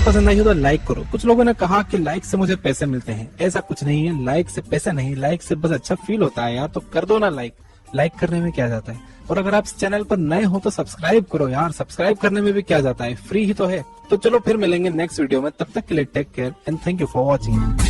पसंद आई हो तो लाइक करो। कुछ लोगों ने कहा कि लाइक से मुझे पैसे मिलते हैं, ऐसा कुछ नहीं है। लाइक से पैसे नहीं, लाइक से बस अच्छा फील होता है यार, तो कर दो ना लाइक। लाइक करने में क्या जाता है। और अगर आप इस चैनल पर नए हो तो सब्सक्राइब करो यार, सब्सक्राइब करने में भी क्या जाता है, फ्री ही तो है। तो चलो फिर मिलेंगे नेक्स्ट वीडियो में, तब तक के लिए take care and thank you for watching.